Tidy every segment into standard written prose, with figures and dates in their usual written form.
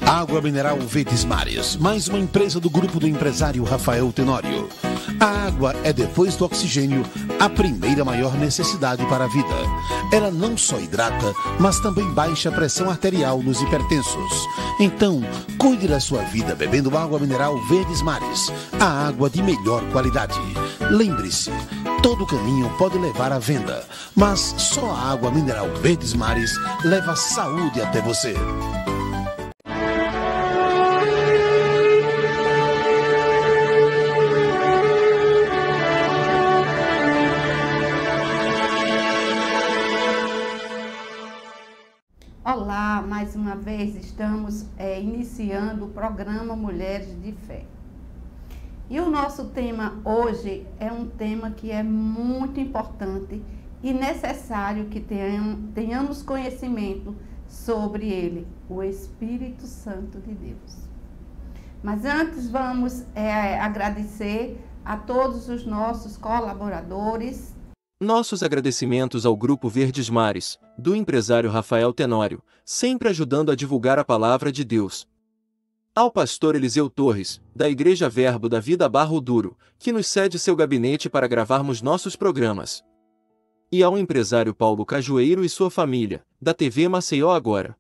Água mineral Verdes Mares, mais uma empresa do grupo do empresário Rafael Tenório. A água é, depois do oxigênio, a primeira maior necessidade para a vida. Ela não só hidrata, mas também baixa a pressão arterial nos hipertensos. Então, cuide da sua vida bebendo água mineral Verdes Mares, a água de melhor qualidade. Lembre-se, todo caminho pode levar à venda, mas só a água mineral Verdes Mares leva saúde até você. Olá, mais uma vez estamos iniciando o programa Mulheres de Fé. E o nosso tema hoje é um tema que é muito importante e necessário que tenhamos conhecimento sobre ele, o Espírito Santo de Deus. Mas antes vamos agradecer a todos os nossos colaboradores. Nossos agradecimentos ao Grupo Verdes Mares, do empresário Rafael Tenório, sempre ajudando a divulgar a palavra de Deus. Ao pastor Eliseu Torres, da Igreja Verbo da Vida Barro Duro, que nos cede seu gabinete para gravarmos nossos programas. E ao empresário Paulo Cajueiro e sua família, da TV Maceió Agora.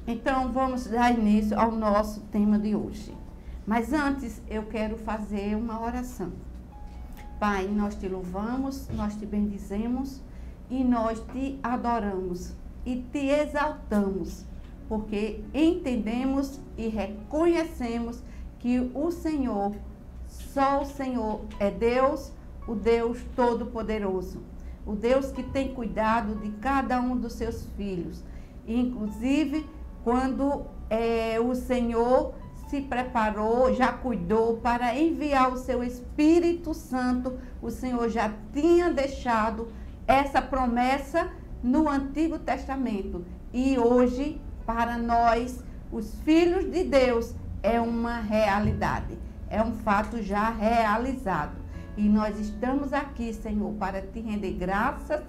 Então vamos dar início ao nosso tema de hoje. Mas antes eu quero fazer uma oração. Pai, nós te louvamos, nós te bendizemos e nós te adoramos e te exaltamos, porque entendemos e reconhecemos que o Senhor, só o Senhor é Deus, o Deus Todo-Poderoso, o Deus que tem cuidado de cada um dos seus filhos. Inclusive, quando o Senhor se preparou, já cuidou para enviar o seu Espírito Santo, o Senhor já tinha deixado essa promessa no Antigo Testamento. E hoje, para nós, os filhos de Deus, é uma realidade, é um fato já realizado. E nós estamos aqui, Senhor, para te render graças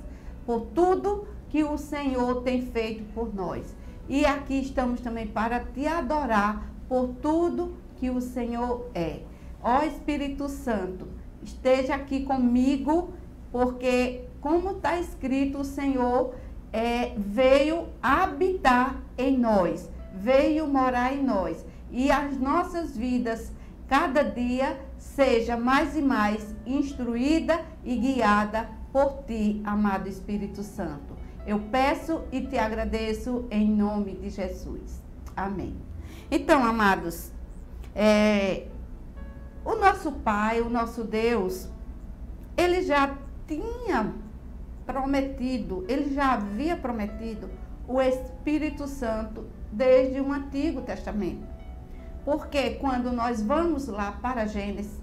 por tudo que o Senhor tem feito por nós. E aqui estamos também para te adorar por tudo que o Senhor é. Ó Espírito Santo, esteja aqui comigo, porque, como está escrito, o Senhor veio habitar em nós, veio morar em nós. E as nossas vidas, cada dia, seja mais e mais instruída e guiada por ti, amado Espírito Santo. Eu peço e te agradeço em nome de Jesus. Amém. Então, amados, o nosso Pai, o nosso Deus, ele já tinha prometido, ele já havia prometido o Espírito Santo desde o Antigo Testamento. Porque quando nós vamos lá para Gênesis,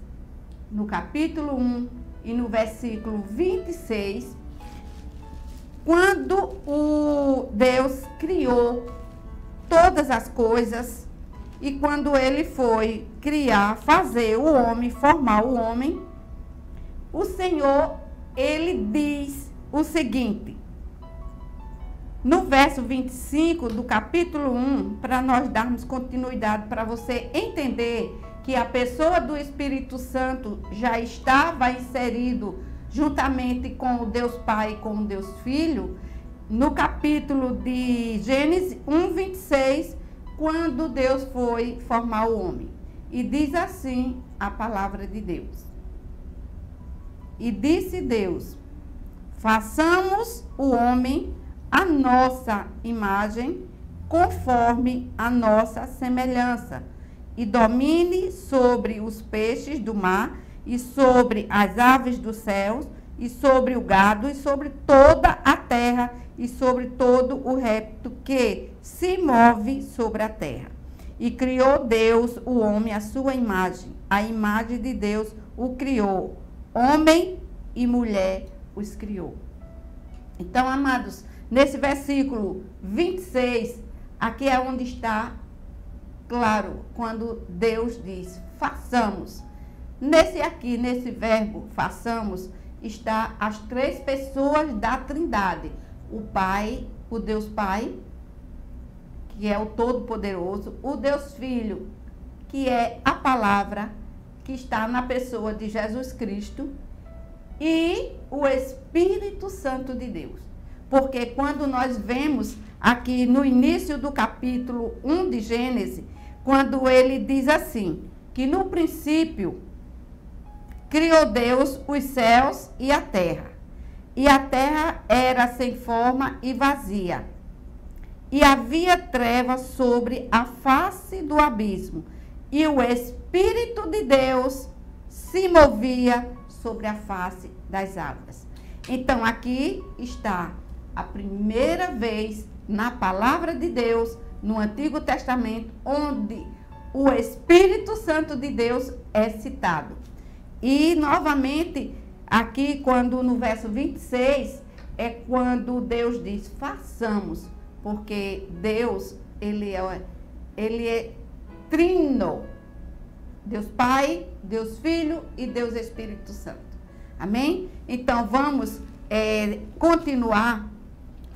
no capítulo 1 e no versículo 26, quando o Deus criou todas as coisas, e quando ele foi criar, fazer o homem, formar o homem, o Senhor, ele diz o seguinte, no verso 25 do capítulo 1, para nós darmos continuidade, para você entender que a pessoa do Espírito Santo já estava inserido juntamente com o Deus Pai e com o Deus Filho, no capítulo de Gênesis 1, 26, quando Deus foi formar o homem. E diz assim a palavra de Deus. E disse Deus, façamos o homem à nossa imagem, conforme a nossa semelhança, e domine sobre os peixes do mar, e sobre as aves dos céus, e sobre o gado, e sobre toda a terra, e sobre todo o réptil que se move sobre a terra. E criou Deus o homem à sua imagem. A imagem de Deus o criou. Homem e mulher os criou. Então, amados, nesse versículo 26, aqui é onde está claro, quando Deus diz, façamos. Nesse verbo, façamos, está as três pessoas da Trindade. O Pai, o Deus Pai, que é o Todo-Poderoso, o Deus Filho, que é a palavra que está na pessoa de Jesus Cristo, e o Espírito Santo de Deus. Porque quando nós vemos aqui no início do capítulo 1 de Gênesis, quando ele diz assim, que no princípio criou Deus os céus e a terra era sem forma e vazia, e havia trevas sobre a face do abismo, e o Espírito de Deus se movia sobre a face das águas. Então, aqui está a primeira vez na palavra de Deus, no Antigo Testamento, onde o Espírito Santo de Deus é citado. E, novamente, aqui, quando no verso 26, é quando Deus diz, façamos, porque Deus, ele é trino. Deus Pai, Deus Filho e Deus Espírito Santo. Amém? Então, vamos continuar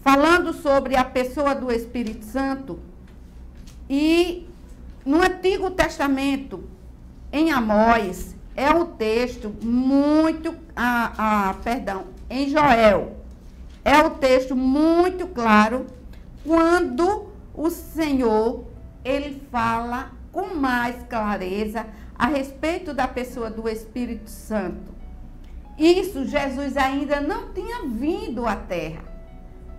falando sobre a pessoa do Espírito Santo. E no Antigo Testamento, em Amós, é um texto muito... em Joel, é um texto muito claro, quando o Senhor, ele fala com mais clareza a respeito da pessoa do Espírito Santo. Isso, Jesus ainda não tinha vindo à terra,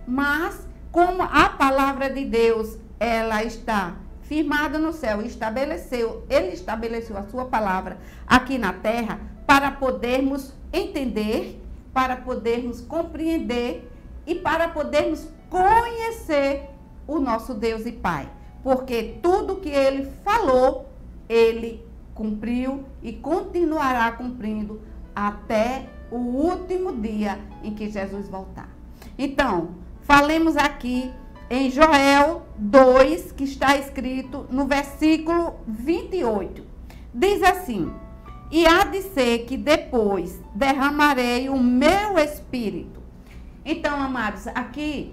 mas como a palavra de Deus, ela está firmada no céu, ele estabeleceu a sua palavra aqui na terra para podermos entender, para podermos compreender e para podermos conhecer o nosso Deus e Pai. Porque tudo que ele falou, ele cumpriu e continuará cumprindo até o último dia em que Jesus voltar. Então, falemos aqui em Joel 2, que está escrito no versículo 28. Diz assim, e há de ser que depois derramarei o meu espírito. Então, amados, aqui,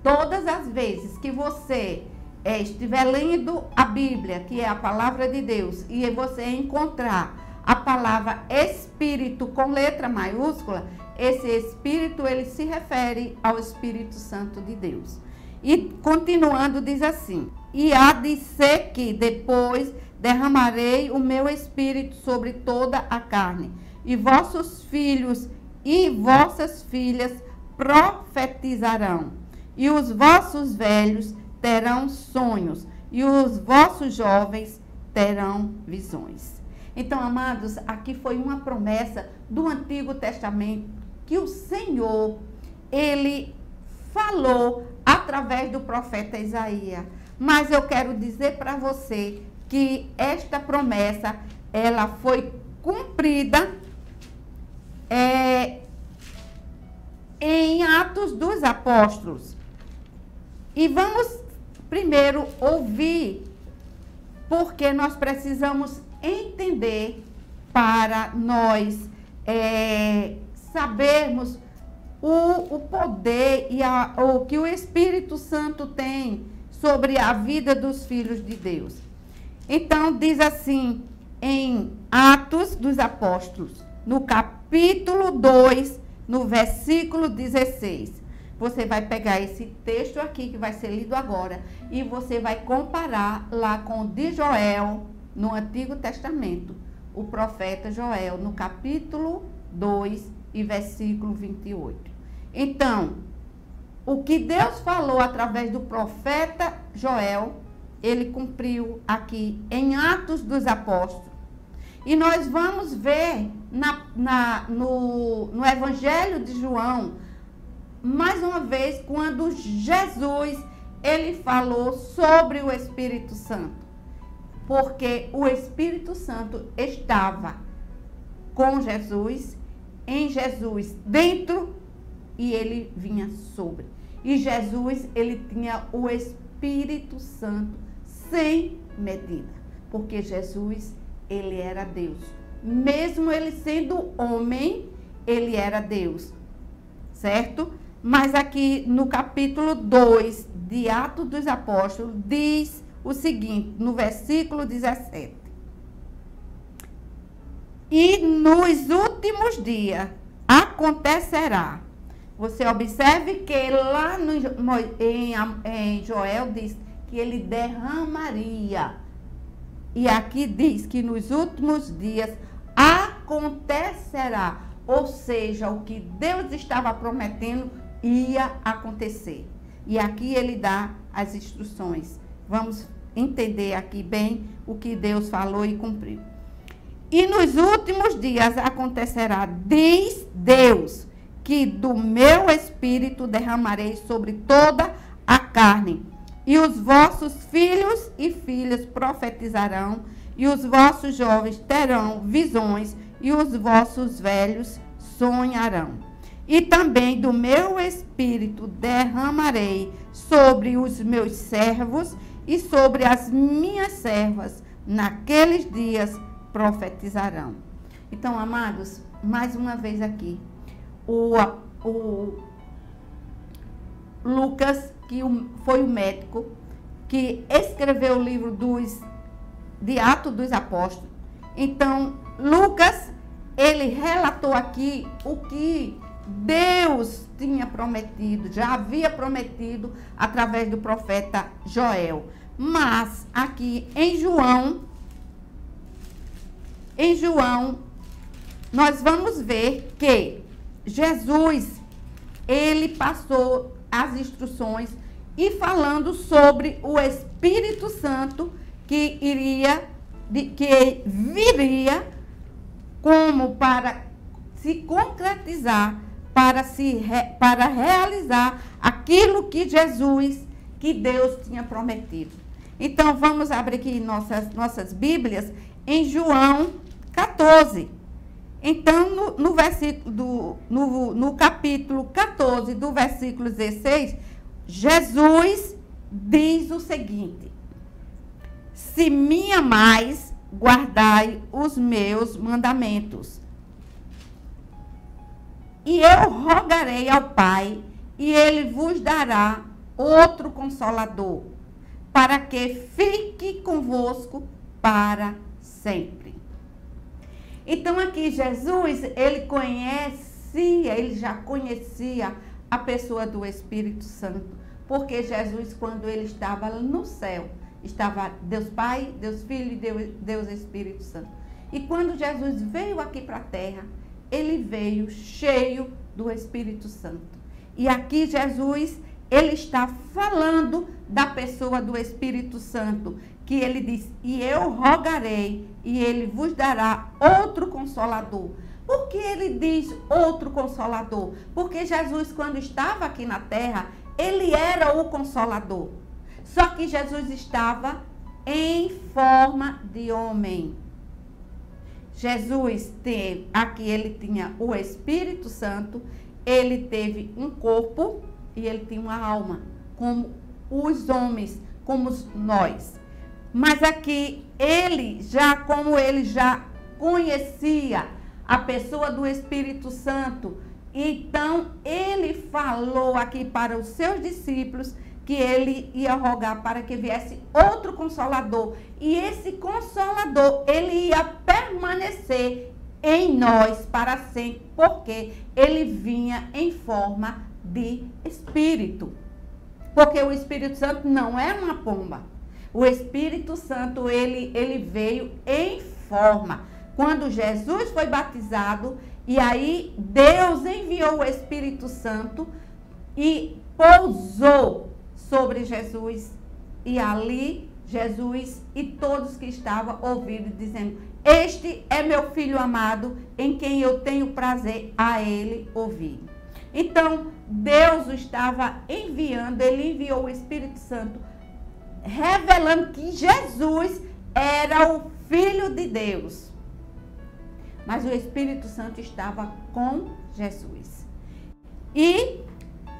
todas as vezes que você estiver lendo a Bíblia, que é a palavra de Deus, e você encontrar a palavra Espírito com letra maiúscula, esse Espírito, ele se refere ao Espírito Santo de Deus. E continuando, diz assim, e há de ser que depois derramarei o meu Espírito sobre toda a carne, e vossos filhos e vossas filhas profetizarão, e os vossos velhos terão sonhos, e os vossos jovens terão visões. Então, amados, aqui foi uma promessa do Antigo Testamento que o Senhor, ele falou através do profeta Isaías. Mas eu quero dizer para você que esta promessa, ela foi cumprida em Atos dos Apóstolos. E vamos primeiro ouvir, porque nós precisamos entender para nós sabermos o poder e o que o Espírito Santo tem sobre a vida dos filhos de Deus. Então, diz assim, em Atos dos Apóstolos, no capítulo 2, no versículo 16. Você vai pegar esse texto aqui, que vai ser lido agora, e você vai comparar lá com o de Joel, no Antigo Testamento, o profeta Joel, no capítulo 2 e versículo 28. Então, o que Deus falou através do profeta Joel, ele cumpriu aqui em Atos dos Apóstolos. E nós vamos ver no Evangelho de João, mais uma vez, quando Jesus, ele falou sobre o Espírito Santo. Porque o Espírito Santo estava com Jesus, em Jesus, dentro, e ele vinha sobre. E Jesus, ele tinha o Espírito Santo sem medida. Porque Jesus, ele era Deus. Mesmo ele sendo homem, ele era Deus. Certo? Mas aqui no capítulo 2 de Atos dos Apóstolos, diz o seguinte, no versículo 17. E nos últimos dias acontecerá. Você observe que lá em Joel diz que ele derramaria. E aqui diz que nos últimos dias acontecerá. Ou seja, o que Deus estava prometendo ia acontecer. E aqui ele dá as instruções. Vamos entender aqui bem o que Deus falou e cumpriu. E nos últimos dias acontecerá, diz Deus, que do meu espírito derramarei sobre toda a carne. E os vossos filhos e filhas profetizarão, e os vossos jovens terão visões, e os vossos velhos sonharão. E também do meu espírito derramarei sobre os meus servos e sobre as minhas servas. Naqueles dias profetizarão. Então, amados, mais uma vez aqui, o Lucas, que foi o médico que escreveu o livro de Atos dos Apóstolos. Então, Lucas, ele relatou aqui o que Deus tinha prometido, já havia prometido através do profeta Joel. Mas aqui em João, nós vamos ver que Jesus, ele passou as instruções e falando sobre o Espírito Santo que viria como para se concretizar, para realizar aquilo que Deus tinha prometido. Então, vamos abrir aqui nossas Bíblias em João 14. Então, no capítulo 14, do versículo 16, Jesus diz o seguinte: se me amais, guardai os meus mandamentos. E eu rogarei ao Pai, e ele vos dará outro Consolador, para que fique convosco para sempre. Então aqui Jesus, ele já conhecia a pessoa do Espírito Santo, porque Jesus, quando ele estava no céu, estava Deus Pai, Deus Filho e Deus Espírito Santo. E quando Jesus veio aqui para a terra, ele veio cheio do Espírito Santo. E aqui Jesus, ele está falando da pessoa do Espírito Santo, que ele diz, e eu rogarei, e ele vos dará outro Consolador. Por que ele diz outro Consolador? Porque Jesus, quando estava aqui na terra, ele era o Consolador. Só que Jesus estava em forma de homem. Jesus ele tinha o Espírito Santo, ele teve um corpo e ele tinha uma alma, como os homens, como nós. Mas aqui, como ele já conhecia a pessoa do Espírito Santo, então ele falou aqui para os seus discípulos que ele ia rogar para que viesse outro Consolador. E esse Consolador, ele ia permanecer em nós para sempre, porque ele vinha em forma de Espírito. Porque o Espírito Santo não é uma pomba. O Espírito Santo, ele veio em forma. Quando Jesus foi batizado, e aí Deus enviou o Espírito Santo e pousou sobre Jesus, e ali Jesus e todos que estavam ouvindo, dizendo, este é meu filho amado, em quem eu tenho prazer a ele ouvir. Então, Deus o estava enviando, ele enviou o Espírito Santo, revelando que Jesus era o Filho de Deus. Mas o Espírito Santo estava com Jesus. E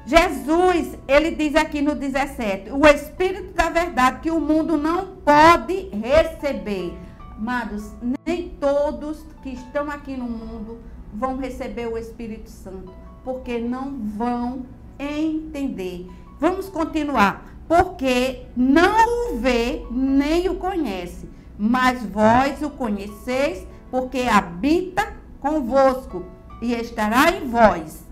Jesus, ele diz aqui no 17, o Espírito da verdade que o mundo não pode receber. Amados, nem todos que estão aqui no mundo vão receber o Espírito Santo, porque não vão entender. Vamos continuar. Porque não o vê nem o conhece, mas vós o conheceis, porque habita convosco e estará em vós.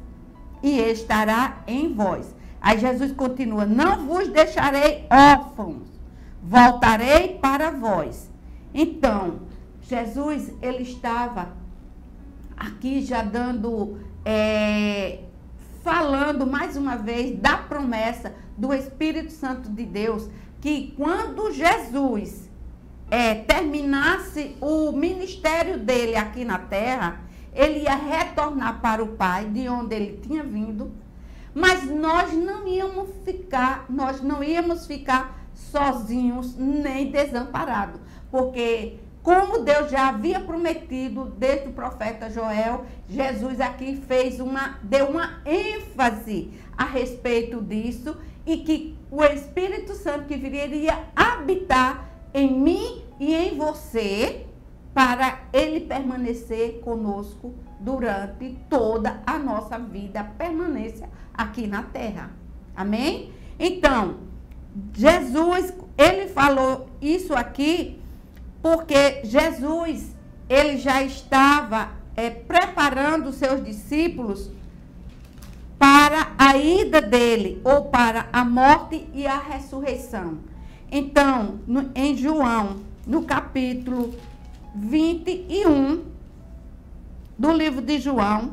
E estará em vós. Aí Jesus continua: não vos deixarei órfãos, voltarei para vós. Então, Jesus, ele estava aqui já dando, falando mais uma vez da promessa do Espírito Santo de Deus, que quando Jesus terminasse o ministério dele aqui na terra, ele ia retornar para o Pai, de onde ele tinha vindo, mas nós não íamos ficar sozinhos nem desamparados, porque como Deus já havia prometido desde o profeta Joel, Jesus aqui deu uma ênfase a respeito disso, e que o Espírito Santo que viria habitar em mim e em você, para ele permanecer conosco durante toda a nossa vida, permanência aqui na terra. Amém? Então, Jesus, ele falou isso aqui porque Jesus, ele já estava preparando os seus discípulos para a ida dele, ou para a morte e a ressurreição. Então, em João, no capítulo 21 do livro de João,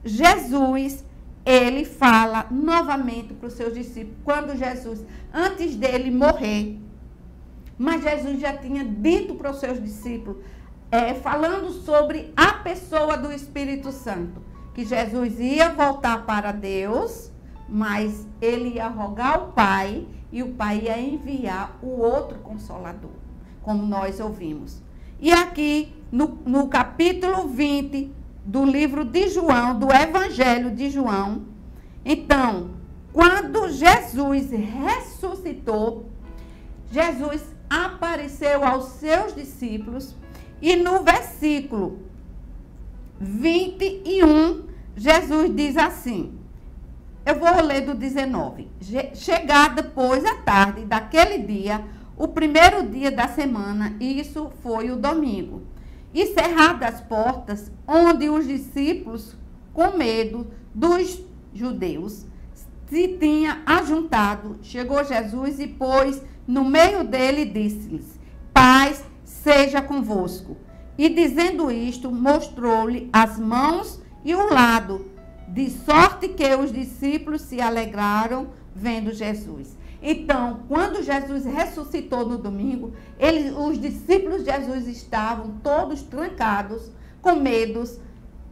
Jesus, ele fala novamente para os seus discípulos, quando Jesus, antes dele morrer, mas Jesus já tinha dito para os seus discípulos, falando sobre a pessoa do Espírito Santo, que Jesus ia voltar para Deus, mas ele ia rogar ao Pai, e o Pai ia enviar o outro Consolador, como nós ouvimos. E aqui, no capítulo 20 do livro de João, do Evangelho de João, então, quando Jesus ressuscitou, Jesus apareceu aos seus discípulos, e no versículo 21, Jesus diz assim, eu vou ler do 19. Chegada, pois, a tarde daquele dia, o primeiro dia da semana, e isso foi o domingo, e cerradas as portas, onde os discípulos, com medo dos judeus, se tinha ajuntado, chegou Jesus e pôs no meio dele e disse-lhes, paz seja convosco. E dizendo isto, mostrou-lhe as mãos e o lado, de sorte que os discípulos se alegraram vendo Jesus. Então, quando Jesus ressuscitou no domingo, os discípulos de Jesus estavam todos trancados, com medos,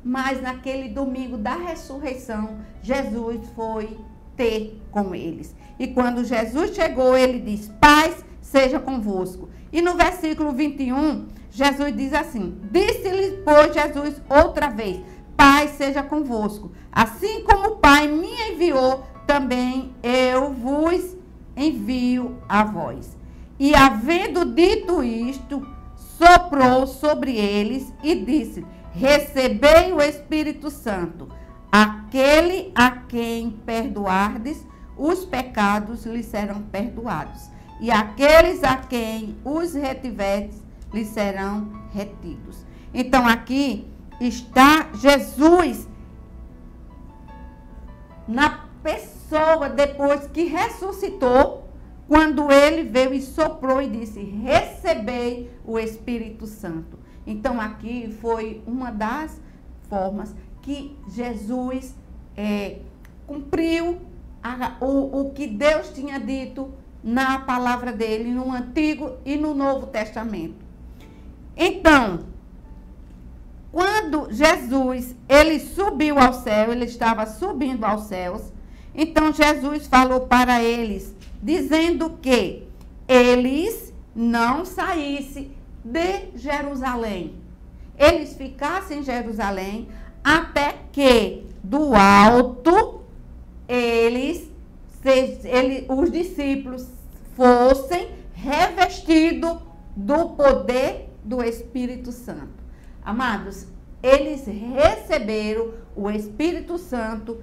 mas naquele domingo da ressurreição, Jesus foi ter com eles. E quando Jesus chegou, ele disse, paz seja convosco. E no versículo 21, Jesus diz assim, disse-lhe, pois, Jesus outra vez, paz seja convosco. Assim como o Pai me enviou, também eu vos envio a vós. E havendo dito isto, soprou sobre eles e disse, recebei o Espírito Santo. Aquele a quem perdoardes, os pecados lhes serão perdoados. E aqueles a quem os retiverdes, lhes serão retidos. Então, aqui está Jesus na pessoa, depois que ressuscitou, quando ele veio e soprou e disse, recebei o Espírito Santo. Então, aqui foi uma das formas que Jesus cumpriu o que Deus tinha dito na palavra dele, no Antigo e no Novo Testamento. Então, quando Jesus, ele subiu ao céu, ele estava subindo aos céus, então Jesus falou para eles, dizendo que eles não saíssem de Jerusalém. Eles ficassem em Jerusalém até que do alto os discípulos fossem revestidos do poder do Espírito Santo. Amados, eles receberam o Espírito Santo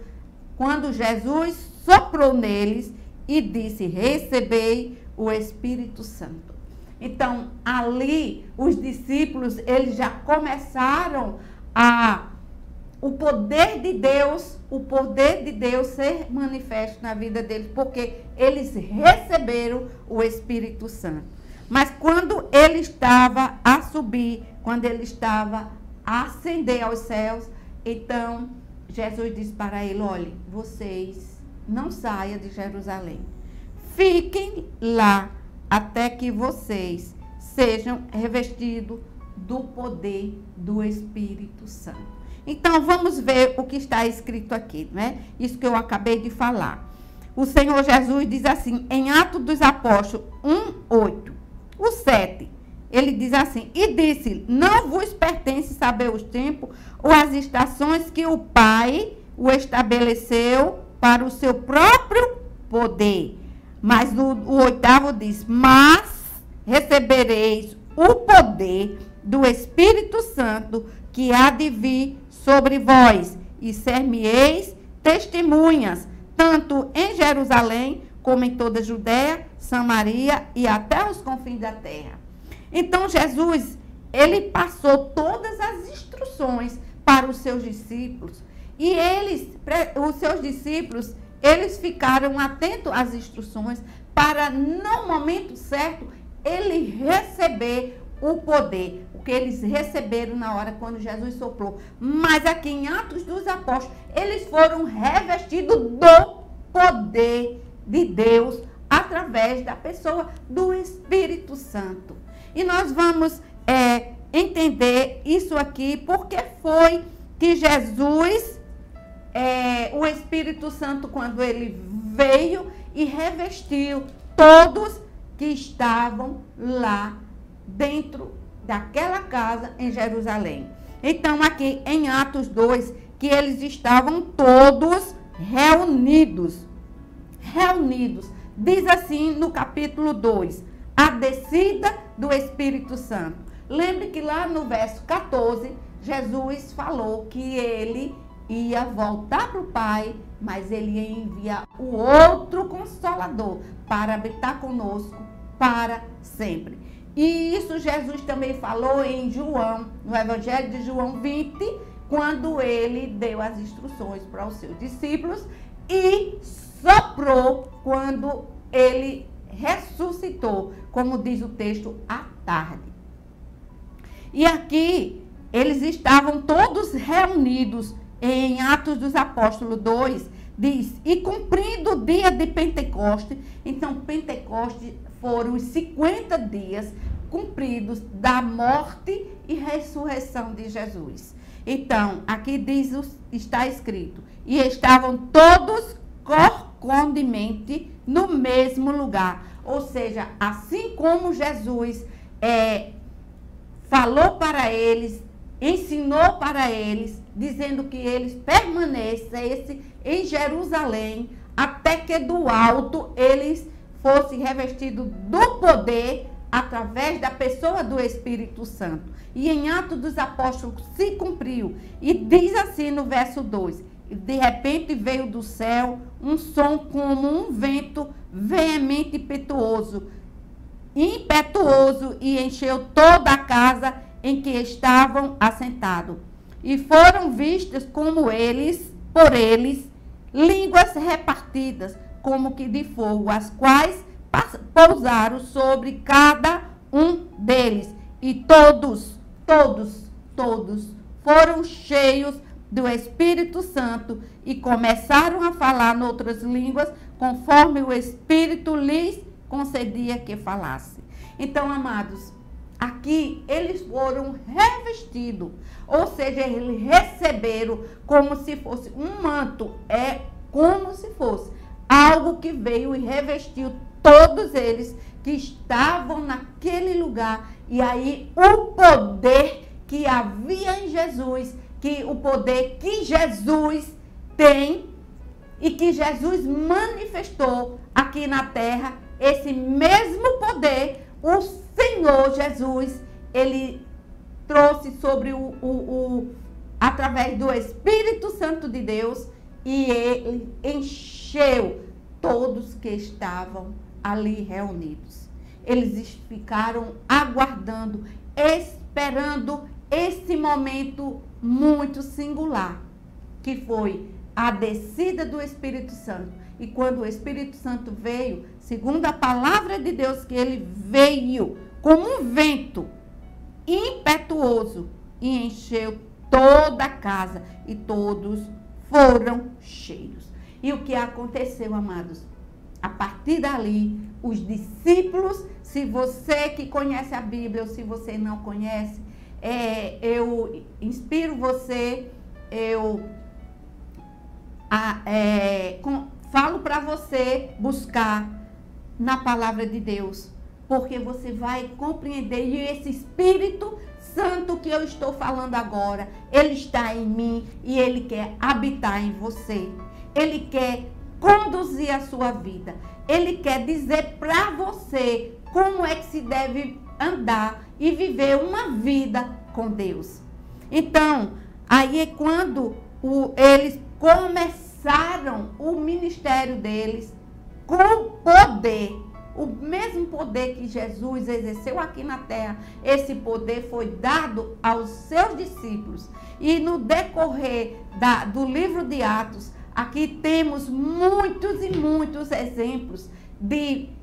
quando Jesus soprou neles e disse: recebei o Espírito Santo. Então, ali, os discípulos, eles já começaram o poder de Deus ser manifesto na vida deles, porque eles receberam o Espírito Santo. Mas quando ele estava a subir, quando ele estava a ascender aos céus, então Jesus disse para ele: olhe, vocês não saiam de Jerusalém, fiquem lá até que vocês sejam revestidos do poder do Espírito Santo. Então, vamos ver o que está escrito aqui, né? Isso que eu acabei de falar. O Senhor Jesus diz assim, em Atos dos Apóstolos 1:8, o 7, ele diz assim: e disse, não vos pertence saber os tempos ou as estações que o Pai o estabeleceu para o seu próprio poder. Mas o 8º diz, mas recebereis o poder do Espírito Santo que há de vir sobre vós, e ser-me-eis testemunhas, tanto em Jerusalém, como em toda a Judéia, Samaria e até os confins da terra. Então, Jesus, ele passou todas as instruções para os seus discípulos, e os seus discípulos, eles ficaram atentos às instruções para, no momento certo, ele receber o poder, o que eles receberam na hora quando Jesus soprou. Mas aqui em Atos dos Apóstolos, eles foram revestidos do poder de Deus através da pessoa do Espírito Santo. E nós vamos entender isso aqui, porque foi que Jesus, o Espírito Santo, quando ele veio e revestiu todos que estavam lá dentro daquela casa em Jerusalém. Então, aqui em Atos 2, que eles estavam todos reunidos. Diz assim no capítulo 2, a descida do Espírito Santo. Lembre que lá no verso 14, Jesus falou que ele ia voltar para o Pai, mas ele ia enviar o outro Consolador para habitar conosco para sempre. E isso Jesus também falou em João, no Evangelho de João 20, quando ele deu as instruções para os seus discípulos e soprou quando ele ressuscitou, como diz o texto, à tarde. E aqui eles estavam todos reunidos em Atos dos Apóstolos 2, diz, e cumprindo o dia de Pentecoste. Então, Pentecoste foram os 50 dias cumpridos da morte e ressurreição de Jesus. Então, aqui diz, está escrito, e estavam todos corcondemente no mesmo lugar. Ou seja, assim como Jesus falou para eles, ensinou para eles, dizendo que eles permanecessem em Jerusalém, até que do alto eles fossem revestidos do poder através da pessoa do Espírito Santo. E em Atos dos Apóstolos se cumpriu. E diz assim no verso 2, de repente veio do céu um som como um vento veemente impetuoso, e encheu toda a casa em que estavam assentados. E foram vistas por eles, línguas repartidas, como que de fogo, as quais pousaram sobre cada um deles. E todos foram cheios do Espírito Santo e começaram a falar noutras línguas, conforme o Espírito lhes concedia que falasse. Então, amados, aqui eles foram revestidos, ou seja, eles receberam como se fosse um manto, como se fosse algo que veio e revestiu todos eles que estavam naquele lugar. E aí o poder que havia em Jesus, que o poder que Jesus tem e que Jesus manifestou aqui na terra, esse mesmo poder, o Senhor Jesus, ele trouxe sobre através do Espírito Santo de Deus, e ele encheu todos que estavam ali reunidos. Eles ficaram aguardando, esperando esse momento muito singular, que foi a descida do Espírito Santo. E quando o Espírito Santo veio, segundo a palavra de Deus, que ele veio como um vento impetuoso e encheu toda a casa e todos foram cheios. E o que aconteceu, amados? A partir dali, os discípulos, se você que conhece a Bíblia ou se você não conhece, eu inspiro você, falo para você buscar na palavra de Deus, porque você vai compreender, e esse Espírito Santo que eu estou falando agora, ele está em mim e ele quer habitar em você. Ele quer conduzir a sua vida. Ele quer dizer para você como é que se deve andar e viver uma vida com Deus. Então, aí é quando eles começaram o ministério deles com poder. O mesmo poder que Jesus exerceu aqui na terra, esse poder foi dado aos seus discípulos. E no decorrer do livro de Atos, aqui temos muitos e muitos exemplos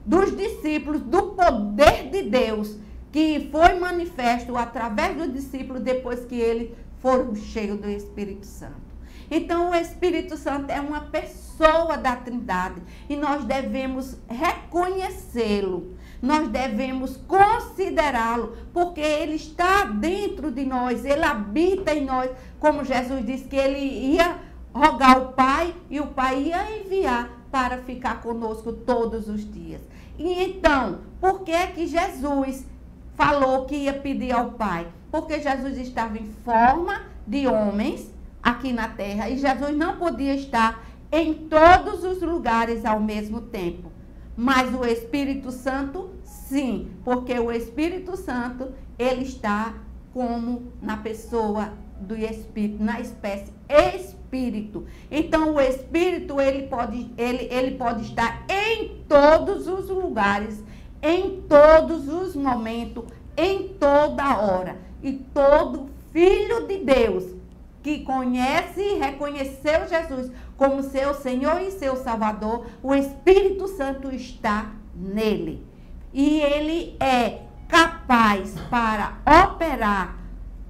dos discípulos, do poder de Deus, que foi manifesto através dos discípulos depois que eles foram cheios do Espírito Santo. Então, o Espírito Santo é uma pessoa da Trindade e nós devemos reconhecê-lo, nós devemos considerá-lo, porque ele está dentro de nós, ele habita em nós, como Jesus disse que ele ia rogar ao Pai e o Pai ia enviar para ficar conosco todos os dias. E então, por que que Jesus falou que ia pedir ao Pai? Porque Jesus estava em forma de homens aqui na terra e Jesus não podia estar em todos os lugares ao mesmo tempo. Mas o Espírito Santo, sim, porque o Espírito Santo, ele está como na pessoa do Espírito, na espécie Espírito. Então, o Espírito, ele pode estar em todos os lugares, em todos os momentos, em toda hora. E todo filho de Deus que conhece e reconheceu Jesus como seu Senhor e seu Salvador, o Espírito Santo está nele. E ele é capaz para operar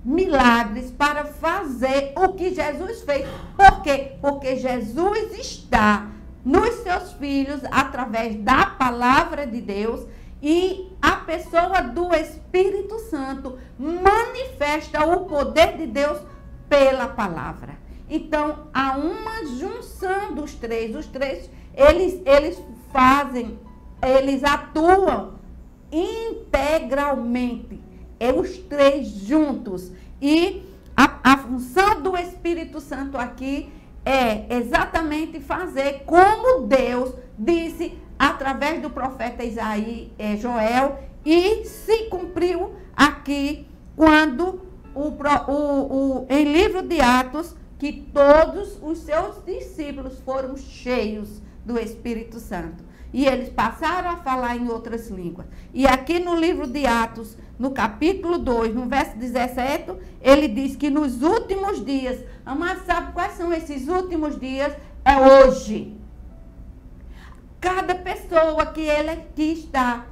milagres, para fazer o que Jesus fez. Por quê? Porque Jesus está nos seus filhos através da palavra de Deus e a pessoa do Espírito Santo manifesta o poder de Deus pela palavra. Então, há uma junção dos três. Os três, eles atuam integralmente. Os três juntos. E a função do Espírito Santo aqui é exatamente fazer como Deus disse através do profeta Joel, e se cumpriu aqui quando em livro de Atos, que todos os seus discípulos foram cheios do Espírito Santo. E eles passaram a falar em outras línguas. E aqui no livro de Atos, no capítulo 2, no verso 17, ele diz que nos últimos dias, mas sabe quais são esses últimos dias? É hoje. Cada pessoa que está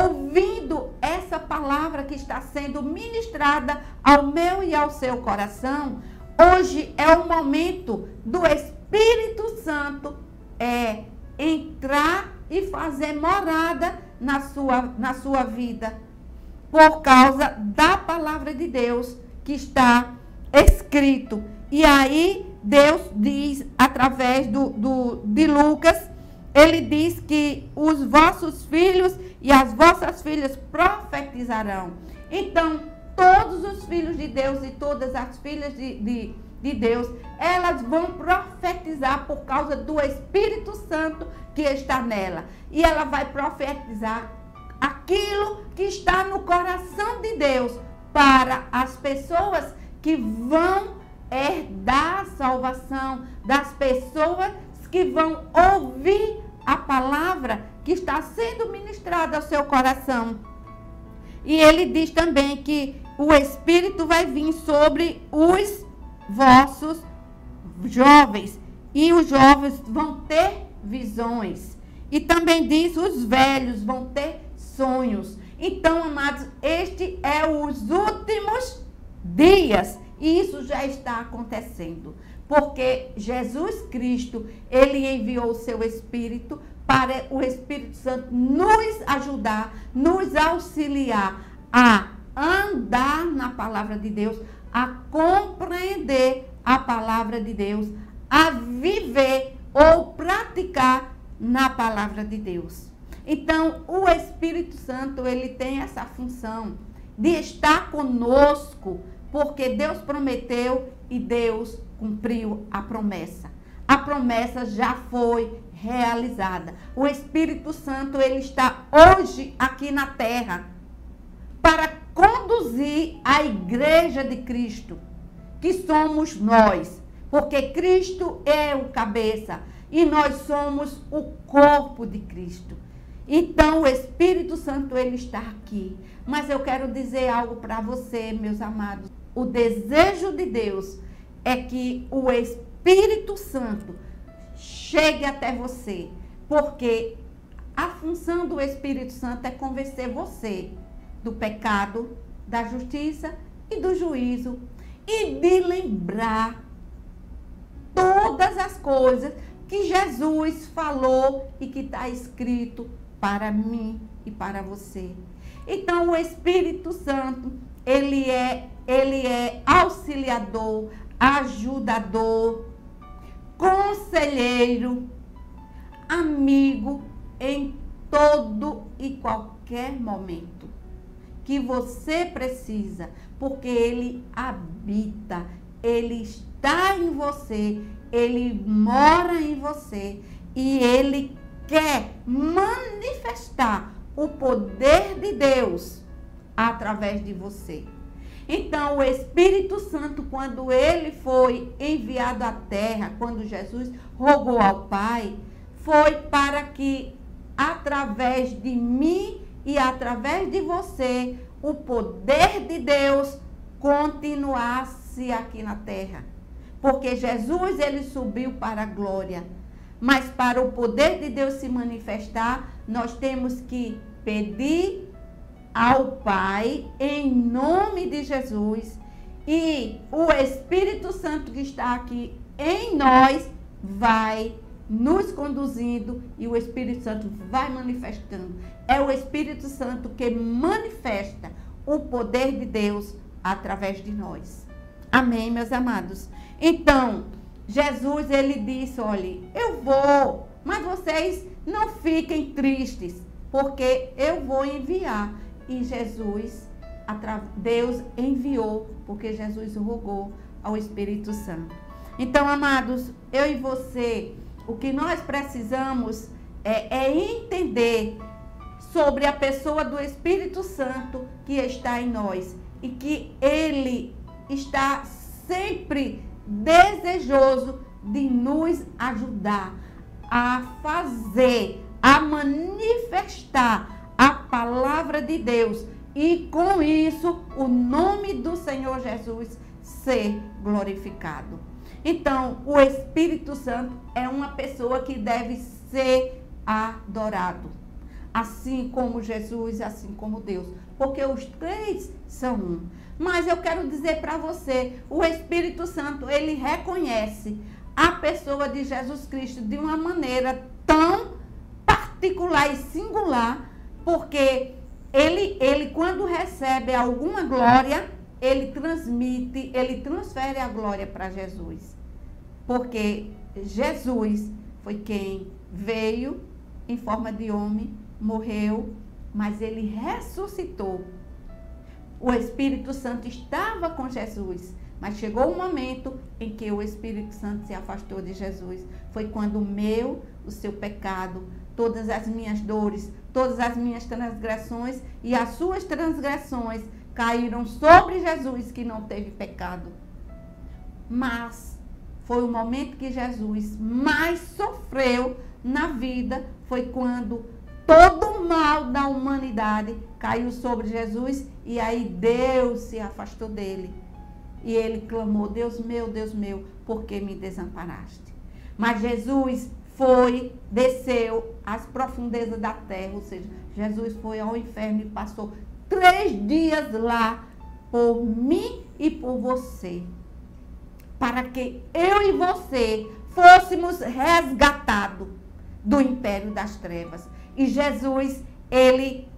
ouvindo essa palavra que está sendo ministrada ao meu e ao seu coração, hoje é o momento do Espírito Santo entrar e fazer morada na sua vida, por causa da palavra de Deus que está escrito. E aí Deus diz, através de Lucas, ele diz que os vossos filhos e as vossas filhas profetizarão. Então, todos os filhos de Deus e todas as filhas de Deus, elas vão profetizar por causa do Espírito Santo que está nela. E ela vai profetizar aquilo que está no coração de Deus para as pessoas que vão herdar a salvação das pessoas que vão ouvir a palavra que está sendo ministrada ao seu coração. E ele diz também que o Espírito vai vir sobre os vossos jovens, e os jovens vão ter visões. E também diz, os velhos vão ter sonhos. Então, amados, este é os últimos dias, e isso já está acontecendo. Porque Jesus Cristo, ele enviou o seu Espírito para o Espírito Santo nos ajudar, nos auxiliar a andar na palavra de Deus, a compreender a palavra de Deus, a viver ou praticar na palavra de Deus. Então, o Espírito Santo, ele tem essa função de estar conosco, porque Deus prometeu e Deus cumpriu a promessa. A promessa já foi realizada. O Espírito Santo, ele está hoje aqui na terra para conduzir a igreja de Cristo, que somos nós, porque Cristo é o cabeça e nós somos o corpo de Cristo. Então, o Espírito Santo, ele está aqui. Mas eu quero dizer algo para você, meus amados. O desejo de Deus é que o Espírito Santo chegue até você, porque a função do Espírito Santo é convencer você do pecado, da justiça e do juízo, e de lembrar todas as coisas que Jesus falou e que está escrito para mim e para você. Então, o Espírito Santo, ele é auxiliador, ajudador, conselheiro, amigo em todo e qualquer momento que você precisa, porque ele habita, ele está em você, ele mora em você e ele quer manifestar o poder de Deus através de você. Então, o Espírito Santo, quando ele foi enviado à terra, quando Jesus rogou ao Pai, foi para que, através de mim e através de você, o poder de Deus continuasse aqui na terra. Porque Jesus, ele subiu para a glória. Mas para o poder de Deus se manifestar, nós temos que pedir ao Pai, em nome de Jesus, e o Espírito Santo que está aqui em nós vai nos conduzindo e o Espírito Santo vai manifestando. É o Espírito Santo que manifesta o poder de Deus através de nós. Amém, meus amados? Então, Jesus, ele disse, olha, eu vou, mas vocês não fiquem tristes, porque eu vou enviar. E Jesus, Deus enviou, porque Jesus rogou ao Espírito Santo. Então, amados, eu e você, o que nós precisamos é entender sobre a pessoa do Espírito Santo que está em nós. E que ele está sempre desejoso de nos ajudar a fazer, a manifestar a palavra de Deus e com isso o nome do Senhor Jesus ser glorificado. Então, o Espírito Santo é uma pessoa que deve ser adorado, assim como Jesus, assim como Deus, porque os três são um. Mas eu quero dizer para você, o Espírito Santo, ele reconhece a pessoa de Jesus Cristo de uma maneira tão particular e singular, porque ele quando recebe alguma glória, ele transfere a glória para Jesus. Porque Jesus foi quem veio em forma de homem, morreu, mas ele ressuscitou. O Espírito Santo estava com Jesus, mas chegou um momento em que o Espírito Santo se afastou de Jesus. Foi quando o seu pecado, todas as minhas dores, todas as minhas transgressões e as suas transgressões caíram sobre Jesus, que não teve pecado. mas foi o momento que Jesus mais sofreu na vida, foi quando todo o mal da humanidade caiu sobre Jesus e aí Deus se afastou dele. E ele clamou, Deus meu, por que me desamparaste? Mas Jesus desceu às profundezas da terra, ou seja, Jesus foi ao inferno e passou 3 dias lá por mim e por você, para que eu e você fôssemos resgatados do império das trevas. E Jesus, ele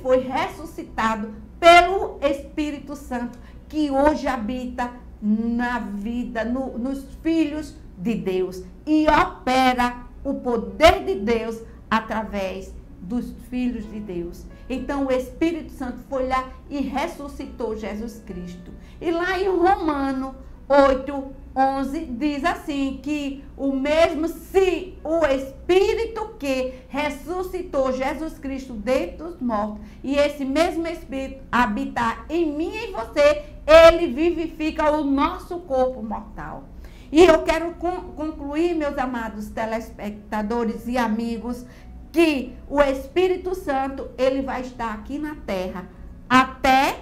foi ressuscitado pelo Espírito Santo, que hoje habita na vida, nos filhos de Deus, e opera o poder de Deus através dos filhos de Deus. Então o Espírito Santo foi lá e ressuscitou Jesus Cristo. E lá em Romanos 8:11 diz assim, que o mesmo se o Espírito que ressuscitou Jesus Cristo dentre os mortos, e esse mesmo Espírito habitar em mim e em você, ele vivifica o nosso corpo mortal. E eu quero concluir, meus amados telespectadores e amigos, que o Espírito Santo, ele vai estar aqui na terra até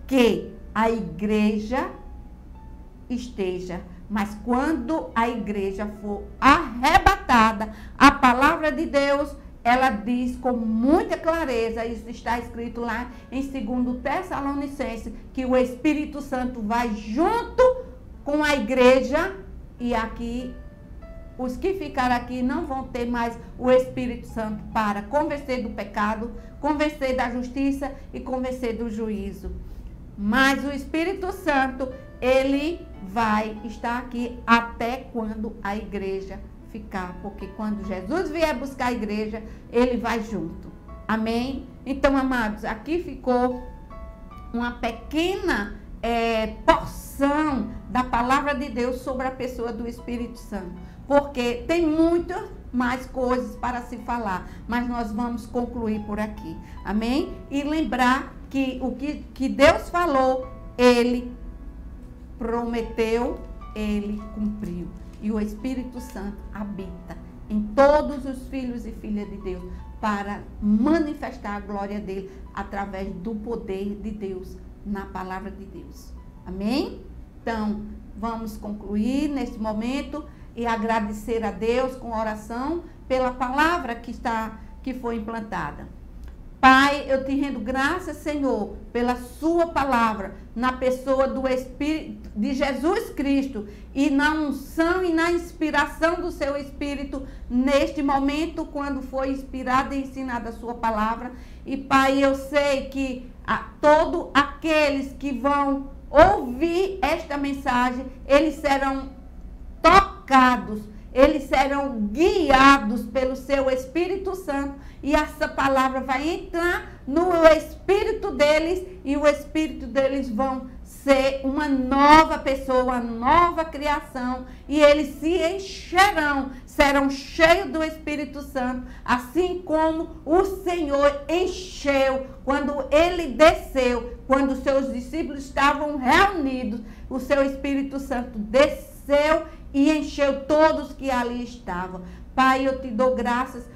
que a igreja esteja. Mas quando a igreja for arrebatada, a palavra de Deus, ela diz com muita clareza, isso está escrito lá em 2 Tessalonicenses, que o Espírito Santo vai junto com a igreja, e aqui os que ficarem aqui não vão ter mais o Espírito Santo para convencer do pecado, convencer da justiça e convencer do juízo. Mas o Espírito Santo, ele vai estar aqui até quando a igreja ficar. Porque quando Jesus vier buscar a igreja, ele vai junto. Amém? Então, amados, aqui ficou uma pequena porção da palavra de Deus sobre a pessoa do Espírito Santo. Porque tem muitas mais coisas para se falar, mas nós vamos concluir por aqui. Amém? E lembrar que o que Deus falou, ele prometeu, ele cumpriu. E o Espírito Santo habita em todos os filhos e filhas de Deus para manifestar a glória dele através do poder de Deus na palavra de Deus. Amém? Então, vamos concluir neste momento e agradecer a Deus com oração pela palavra que foi implantada. Pai, eu te rendo graças, Senhor, pela sua palavra, na pessoa do Espírito de Jesus Cristo, e na unção e na inspiração do seu Espírito, neste momento, quando foi inspirada e ensinada a sua palavra. E, Pai, eu sei que todos aqueles que vão ouvir esta mensagem, eles serão tocados, eles serão guiados pelo seu Espírito Santo, e essa palavra vai entrar no espírito deles, e o espírito deles vão ser uma nova pessoa, uma nova criação, e eles se encherão, serão cheios do Espírito Santo, assim como o Senhor encheu quando ele desceu, quando os seus discípulos estavam reunidos, o seu Espírito Santo desceu e encheu todos que ali estavam. Pai, eu te dou graças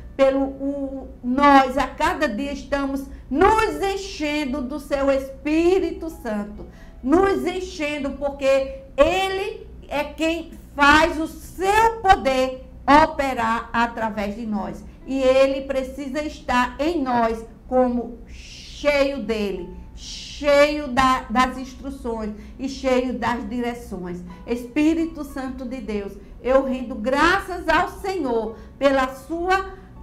nós a cada dia estamos nos enchendo do seu Espírito Santo, nos enchendo, porque ele é quem faz o seu poder operar através de nós, e ele precisa estar em nós como cheio dele, cheio das instruções e cheio das direções. Espírito Santo de Deus, eu rendo graças ao Senhor pela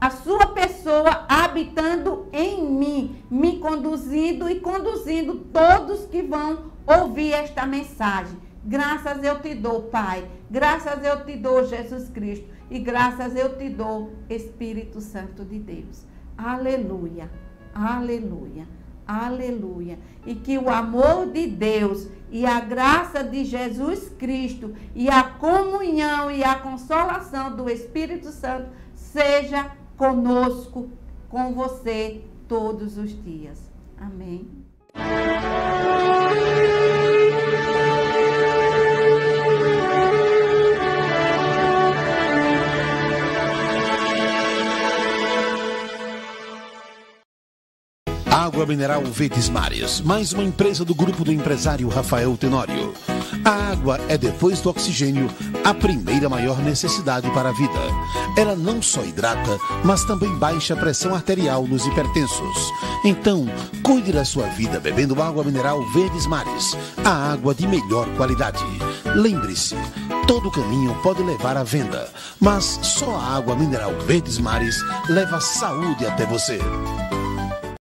a sua pessoa habitando em mim, me conduzindo e conduzindo todos que vão ouvir esta mensagem. Graças eu te dou, Pai. Graças eu te dou, Jesus Cristo. E graças eu te dou, Espírito Santo de Deus. Aleluia, aleluia, aleluia. E que o amor de Deus e a graça de Jesus Cristo e a comunhão e a consolação do Espírito Santo seja conosco, com você, todos os dias. Amém. Água mineral Verdes Mares, mais uma empresa do grupo do empresário Rafael Tenório. A água é, depois do oxigênio, a primeira maior necessidade para a vida. Ela não só hidrata, mas também baixa a pressão arterial nos hipertensos. Então, cuide da sua vida bebendo água mineral Verdes Mares, a água de melhor qualidade. Lembre-se, todo caminho pode levar à venda, mas só a água mineral Verdes Mares leva saúde até você.